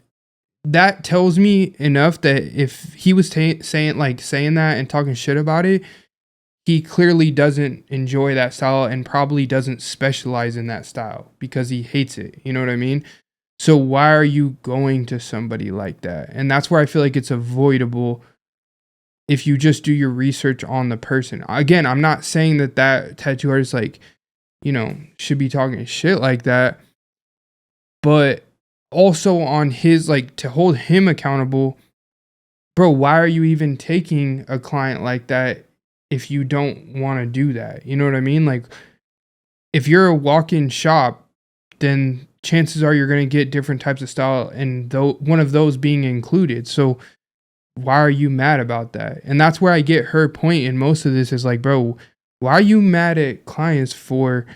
[SPEAKER 4] that tells me enough that if he was saying that and talking shit about it, he clearly doesn't enjoy that style and probably doesn't specialize in that style because he hates it. You know what I mean? So why are you going to somebody like that? And that's where I feel like it's avoidable if you just do your research on the person. Again, I'm not saying that tattoo artist, like, you know, should be talking shit like that, but also on his, like, to hold him accountable, bro, why are you even taking a client like that if you don't want to do that? You know what I mean? Like, if you're a walk-in shop, then chances are you're going to get different types of style, and one of those being included. So why are you mad about that? And that's where I get her point in most of this is like, bro, why are you mad at clients for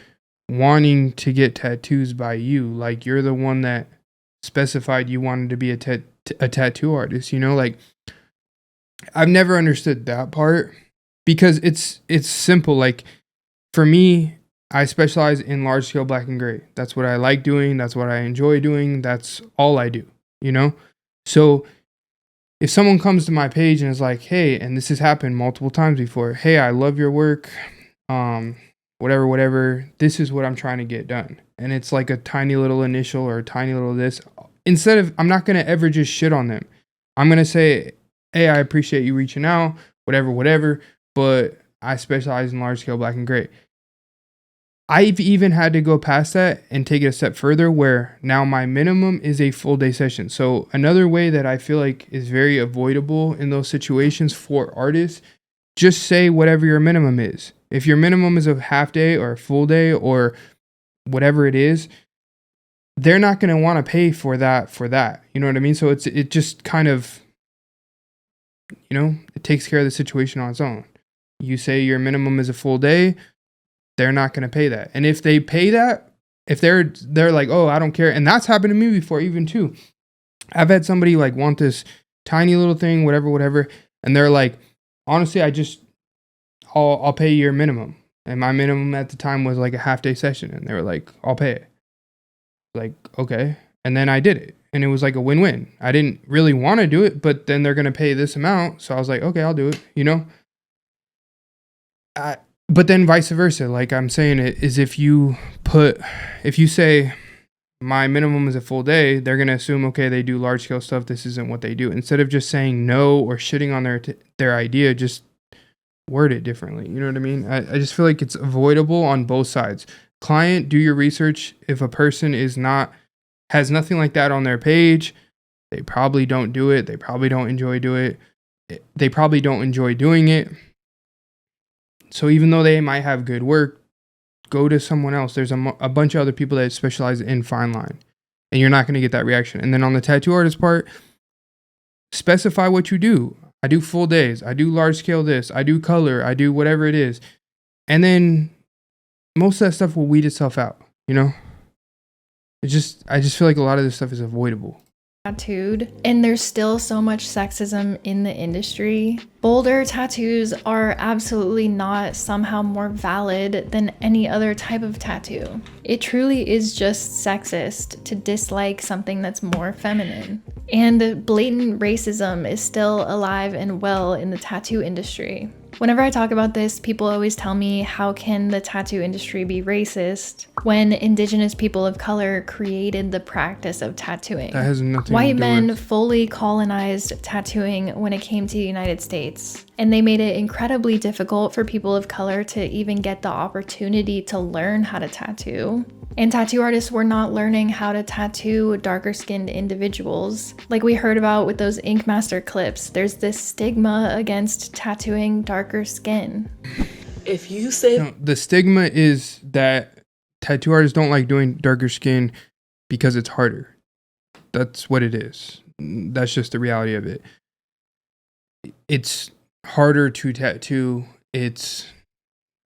[SPEAKER 4] wanting to get tattoos by you? Like, you're the one that specified you wanted to be a tattoo artist, you know? Like, I've never understood that part because it's simple. Like, for me, I specialize in large scale black and gray. That's what I like doing. That's what I enjoy doing. That's all I do, you know? So if someone comes to my page and is like, hey, and this has happened multiple times before, hey, I love your work, whatever, this is what I'm trying to get done. And it's like a tiny little initial or a tiny little this. Instead of, I'm not going to ever just shit on them. I'm going to say, hey, I appreciate you reaching out, whatever, but I specialize in large scale black and gray. I've even had to go past that and take it a step further where now my minimum is a full day session. So another way that I feel like is very avoidable in those situations for artists, just say whatever your minimum is. If your minimum is a half day or a full day or whatever it is, they're not going to want to pay for that. You know what I mean? So it just kind of, you know, it takes care of the situation on its own. You say your minimum is a full day, they're not going to pay that. And if they pay that, if they're like, oh, I don't care. And that's happened to me before even too. I've had somebody like want this tiny little thing, whatever. And they're like, honestly, I'll pay your minimum. And my minimum at the time was like a half day session. And they were like, I'll pay it. Like, okay. And then I did it. And it was like a win-win. I didn't really want to do it, but then they're going to pay this amount. So I was like, okay, I'll do it, you know? But then vice versa, like I'm saying it is if you say my minimum is a full day, they're going to assume, okay, they do large scale stuff. This isn't what they do. Instead of just saying no or shitting on their idea, just word it differently. You know what I mean? I just feel like it's avoidable on both sides. Client, do your research. If a person has nothing like that on their page, they probably don't do it. They probably don't enjoy doing it. They probably don't enjoy doing it. So even though they might have good work, go to someone else. There's a bunch of other people that specialize in fine line, and you're not going to get that reaction. And then on the tattoo artist part, specify what you do. I do full days. I do large scale this. I do color. I do whatever it is. And then most of that stuff will weed itself out, you know? I just feel like a lot of this stuff is avoidable.
[SPEAKER 3] tattooed, and there's still so much sexism in the industry. Bolder tattoos are absolutely not somehow more valid than any other type of tattoo. It truly is just sexist to dislike something that's more feminine. And blatant racism is still alive and well in the tattoo industry. Whenever I talk about this, people always tell me, how can the tattoo industry be racist when indigenous people of color created the practice of tattooing?
[SPEAKER 4] That has nothing
[SPEAKER 3] White
[SPEAKER 4] to do
[SPEAKER 3] men
[SPEAKER 4] with...
[SPEAKER 3] fully colonized tattooing when it came to the United States, and they made it incredibly difficult for people of color to even get the opportunity to learn how to tattoo. And tattoo artists were not learning how to tattoo darker skinned individuals. Like we heard about with those Ink Master clips, there's this stigma against tattooing darker skin.
[SPEAKER 10] If you say...
[SPEAKER 4] No, the stigma is that tattoo artists don't like doing darker skin because it's harder. That's what it is. That's just the reality of it. It's harder to tattoo. It's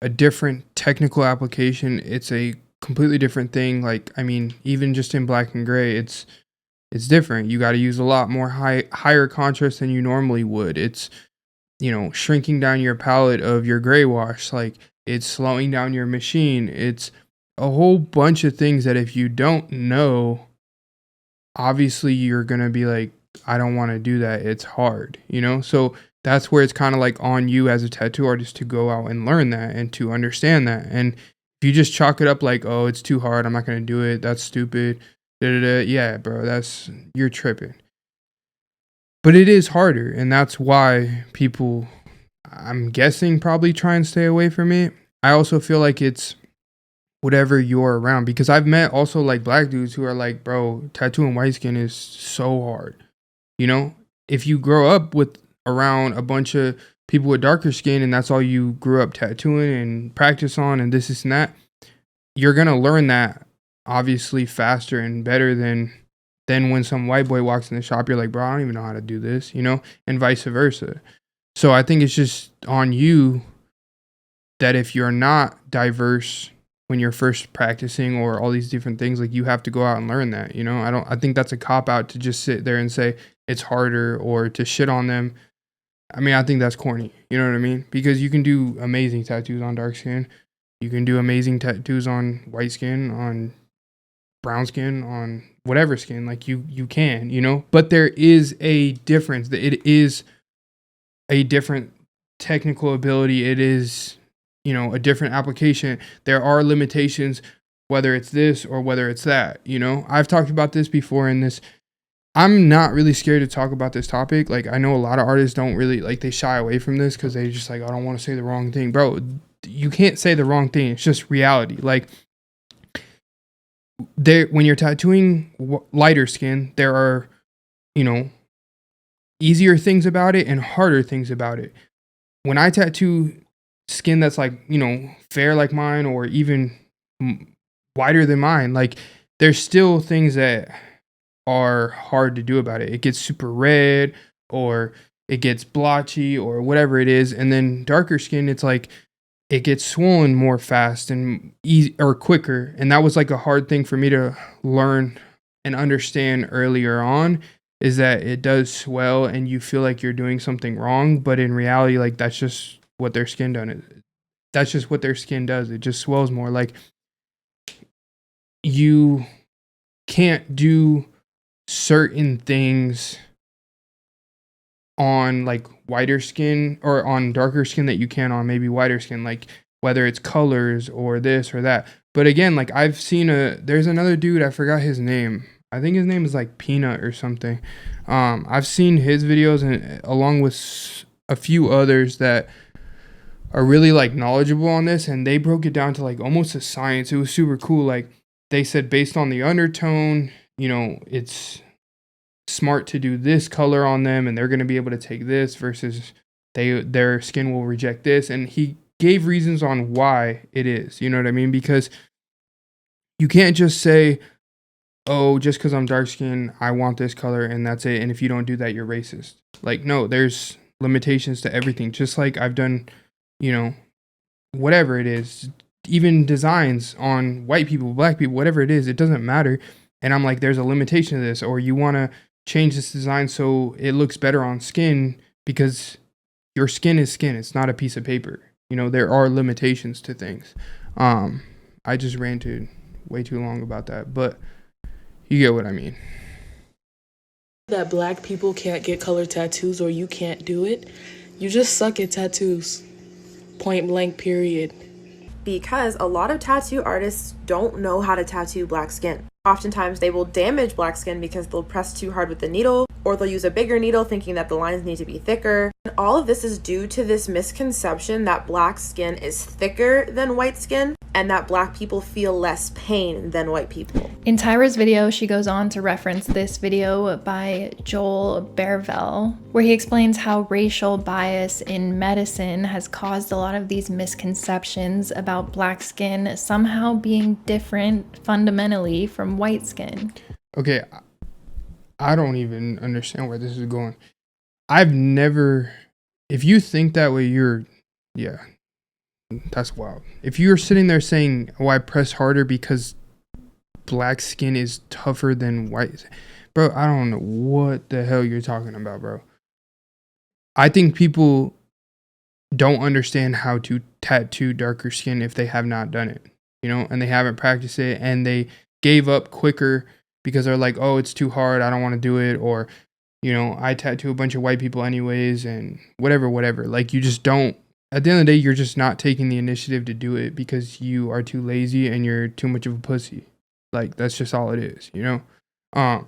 [SPEAKER 4] a different technical application. It's a completely different thing. Like, I mean, even just in black and gray, it's different. You got to use a lot more higher contrast than you normally would. It's, you know, shrinking down your palette of your gray wash. Like, it's slowing down your machine. It's a whole bunch of things that if you don't know, obviously you're going to be like, I don't want to do that. It's hard, you know? So that's where it's kind of like on you as a tattoo artist to go out and learn that and to understand that. And if you just chalk it up like, oh, it's too hard, I'm not going to do it, that's stupid, yeah, bro, you're tripping. But it is harder, and that's why people, I'm guessing, probably try and stay away from it. I also feel like it's whatever you're around, because I've met also like black dudes who are like, bro, tattooing white skin is so hard. You know, if you grow up with around a bunch of people with darker skin and that's all you grew up tattooing and practice on and this and that, you're going to learn that obviously faster and better than when some white boy walks in the shop. You're like, bro, I don't even know how to do this, you know, and vice versa. So I think it's just on you that if you're not diverse when you're first practicing or all these different things, like you have to go out and learn that, you know. I think that's a cop out to just sit there and say it's harder or to shit on them. I mean, I think that's corny, you know what I mean? Because you can do amazing tattoos on dark skin. You can do amazing tattoos on white skin, on brown skin, on whatever skin, like you can, you know. But there is a difference. It is a different technical ability. It is, you know, a different application. There are limitations, whether it's this or whether it's that, you know. I've talked about this before in this. I'm not really scared to talk about this topic. Like, I know a lot of artists don't really, like, they shy away from this because they just like, I don't want to say the wrong thing. Bro, you can't say the wrong thing. It's just reality. Like, when you're tattooing lighter skin, there are, you know, easier things about it and harder things about it. When I tattoo skin that's like, you know, fair like mine or even whiter than mine, like, there's still things that are hard to do about it. It gets super red or it gets blotchy or whatever it is. And then darker skin, it's like it gets swollen more fast and easy or quicker. And that was like a hard thing for me to learn and understand earlier on, is that it does swell and you feel like you're doing something wrong, but in reality, like, that's just what their skin does. That's just what their skin does. It just swells more. Like, you can't do certain things on like whiter skin or on darker skin that you can on maybe whiter skin, like whether it's colors or this or that. But again, like, I've seen there's another dude, I forgot his name. I think his name is like Peanut or something. I've seen his videos and along with a few others that are really like knowledgeable on this, and they broke it down to like almost a science. It was super cool. Like, they said based on the undertone, you know, it's smart to do this color on them and they're going to be able to take this versus their skin will reject this. And he gave reasons on why it is, you know what I mean? Because you can't just say, oh, just because I'm dark skinned, I want this color and that's it. And if you don't do that, you're racist. Like, no, there's limitations to everything. Just like I've done, you know, whatever it is, even designs on white people, black people, whatever it is, it doesn't matter. And I'm like, there's a limitation to this. Or you want to change this design so it looks better on skin, because your skin is skin. It's not a piece of paper. You know, there are limitations to things. I just ranted way too long about that, but you get what I mean.
[SPEAKER 10] That black people can't get colored tattoos or you can't do it. You just suck at tattoos. Point blank, period.
[SPEAKER 21] Because a lot of tattoo artists don't know how to tattoo black skin. Oftentimes they will damage black skin because they'll press too hard with the needle, or they'll use a bigger needle thinking that the lines need to be thicker. And all of this is due to this misconception that black skin is thicker than white skin and that black people feel less pain than white people.
[SPEAKER 3] In Tyra's video, she goes on to reference this video by Joel Bervell, where he explains how racial bias in medicine has caused a lot of these misconceptions about black skin somehow being different fundamentally from white skin.
[SPEAKER 4] Okay, I don't even understand where this is going. I've never, if you think that way, yeah, that's wild. If you're sitting there saying, oh, I press harder because black skin is tougher than white, bro, I don't know what the hell you're talking about, bro. I think people don't understand how to tattoo darker skin if they have not done it, you know, and they haven't practiced it, and they gave up quicker because they're like, oh, it's too hard, I don't want to do it, or, you know, I tattoo a bunch of white people anyways, and whatever. Like, you just don't, at the end of the day, you're just not taking the initiative to do it because you are too lazy and you're too much of a pussy. Like, that's just all it is, you know? I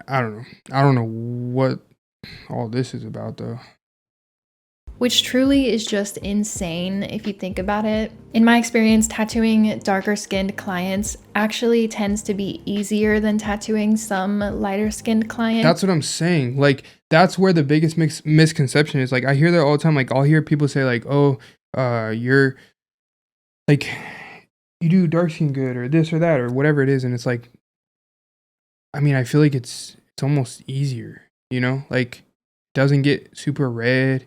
[SPEAKER 4] don't know what all this is about, though.
[SPEAKER 3] Which truly is just insane if you think about it. In my experience, tattooing darker skinned clients actually tends to be easier than tattooing some lighter skinned clients.
[SPEAKER 4] That's what I'm saying. Like, that's where the biggest misconception is. Like, I hear that all the time. Like, I'll hear people say like, oh, you're like, you do dark skin good, or this or that, or whatever it is. And it's like, I mean, I feel like it's almost easier, you know, like, it doesn't get super red.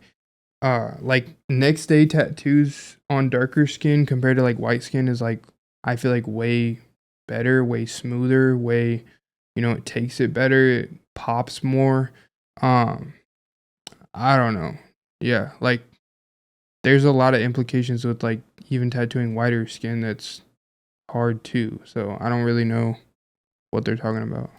[SPEAKER 4] Like, next day tattoos on darker skin compared to like white skin is like, I feel like way better, way smoother, way, you know, it takes it better, it pops more. I don't know. Yeah, like, there's a lot of implications with like even tattooing whiter skin that's hard too. So I don't really know what they're talking about.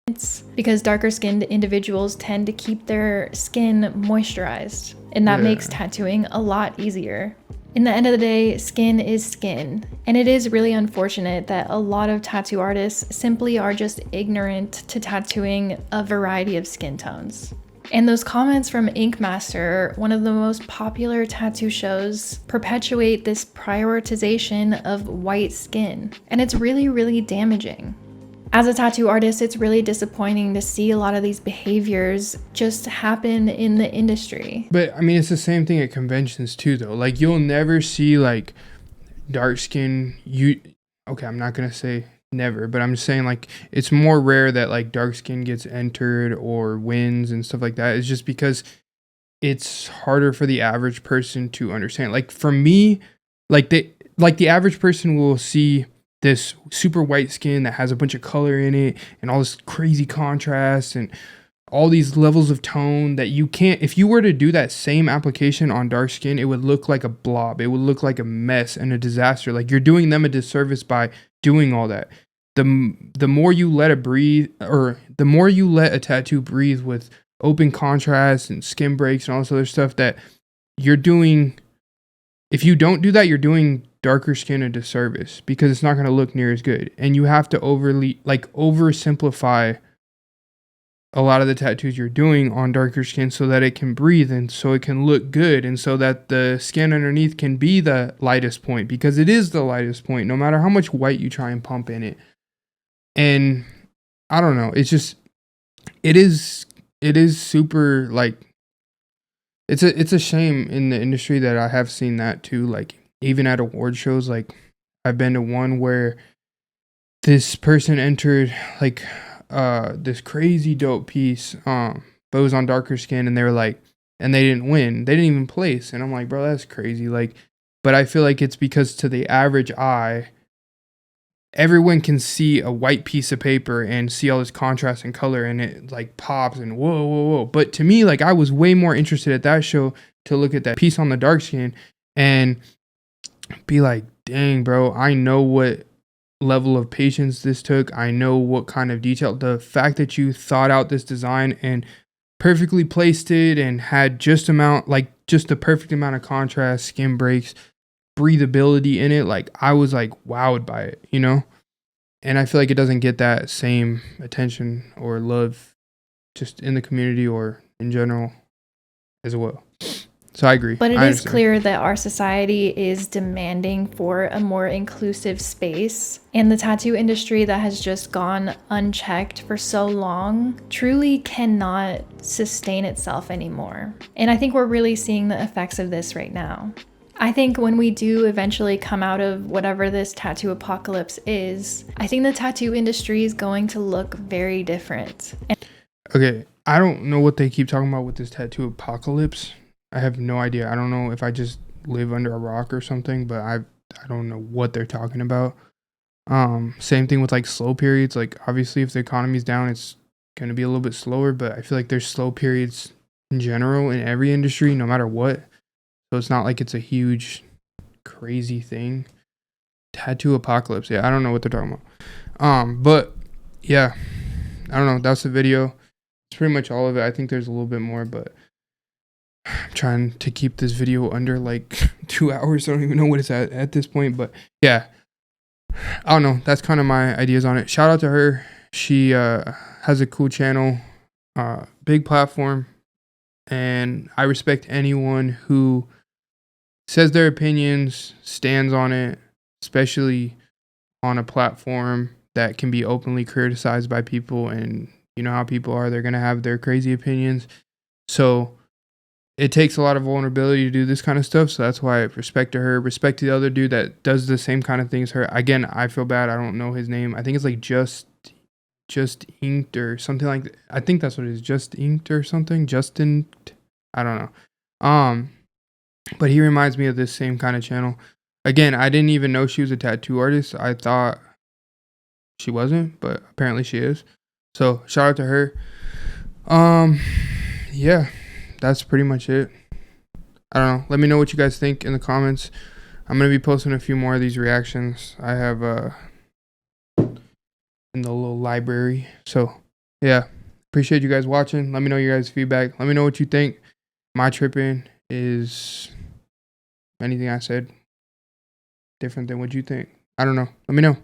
[SPEAKER 3] It's because darker skinned individuals tend to keep their skin moisturized, and that makes tattooing a lot easier. In the end of the day, skin is skin, and it is really unfortunate that a lot of tattoo artists simply are just ignorant to tattooing a variety of skin tones. And those comments from Ink Master, one of the most popular tattoo shows, perpetuate this prioritization of white skin, and it's really, really damaging. As a tattoo artist, it's really disappointing to see a lot of these behaviors just happen in the industry.
[SPEAKER 4] But I mean, it's the same thing at conventions too, though. Like, you'll never see like dark skin. Okay, I'm not gonna say never, but I'm just saying, like, it's more rare that like dark skin gets entered or wins and stuff like that. It's just because it's harder for the average person to understand. Like, for me, the average person will see this super white skin that has a bunch of color in it and all this crazy contrast and all these levels of tone that you can't, if you were to do that same application on dark skin, it would look like a blob. It would look like a mess and a disaster. Like, you're doing them a disservice by doing all that. The more you let it breathe, or the more you let a tattoo breathe with open contrast and skin breaks and all this other stuff that you're doing, if you don't do that, you're doing darker skin a disservice because it's not going to look near as good. And you have to oversimplify a lot of the tattoos you're doing on darker skin so that it can breathe and so it can look good and so that the skin underneath can be the lightest point, because it is the lightest point no matter how much white you try and pump in it. And I don't know, it's just, it is super, like, it's a shame in the industry that I have seen that too. Like, even at award shows, like, I've been to one where this person entered like this crazy dope piece, but it was on darker skin, and they were like, and they didn't win, they didn't even place, and I'm like, bro, that's crazy. Like, but I feel like it's because to the average eye, everyone can see a white piece of paper and see all this contrast and color, and it like pops and whoa. But to me, like, I was way more interested at that show to look at that piece on the dark skin and be like, dang, bro, I know what level of patience this took. I know what kind of detail. The fact that you thought out this design and perfectly placed it and had just the perfect amount of contrast, skin breaks, breathability in it. Like, I was like wowed by it, you know? And I feel like it doesn't get that same attention or love just in the community or in general as well. So I agree.
[SPEAKER 3] But it
[SPEAKER 4] I
[SPEAKER 3] is
[SPEAKER 4] understand.
[SPEAKER 3] clear that our society is demanding for a more inclusive space. And the tattoo industry that has just gone unchecked for so long truly cannot sustain itself anymore. And I think we're really seeing the effects of this right now. I think when we do eventually come out of whatever this tattoo apocalypse is, I think the tattoo industry is going to look very different.
[SPEAKER 4] Okay, I don't know what they keep talking about with this tattoo apocalypse. I have no idea. I don't know if I just live under a rock or something, but I don't know what they're talking about. Same thing with like slow periods. Like, obviously if the economy's down, it's going to be a little bit slower, but I feel like there's slow periods in general in every industry, no matter what. So it's not like it's a huge, crazy thing. Tattoo apocalypse. Yeah, I don't know what they're talking about. But yeah, I don't know. That's the video. It's pretty much all of it. I think there's a little bit more, but I'm trying to keep this video under like 2 hours. I don't even know what it's at this point, but yeah, I don't know. That's kind of my ideas on it. Shout out to her. She has a cool channel, big platform, and I respect anyone who says their opinions, stands on it, especially on a platform that can be openly criticized by people. And you know how people are, they're going to have their crazy opinions. So it takes a lot of vulnerability to do this kind of stuff. So that's why I respect to her, respect to the other dude that does the same kind of things her. Again, I feel bad. I don't know his name. I think it's like just inked or something like that. I think that's what it is. Just inked or something. Justin. I don't know. But he reminds me of this same kind of channel. Again, I didn't even know she was a tattoo artist. I thought she wasn't, but apparently she is. So shout out to her. Yeah, that's pretty much it. I don't know. Let me know what you guys think in the comments. I'm going to be posting a few more of these reactions I have in the little library. So yeah, appreciate you guys watching. Let me know your guys' feedback. Let me know what you think. My tripping is anything I said different than what you think. I don't know. Let me know.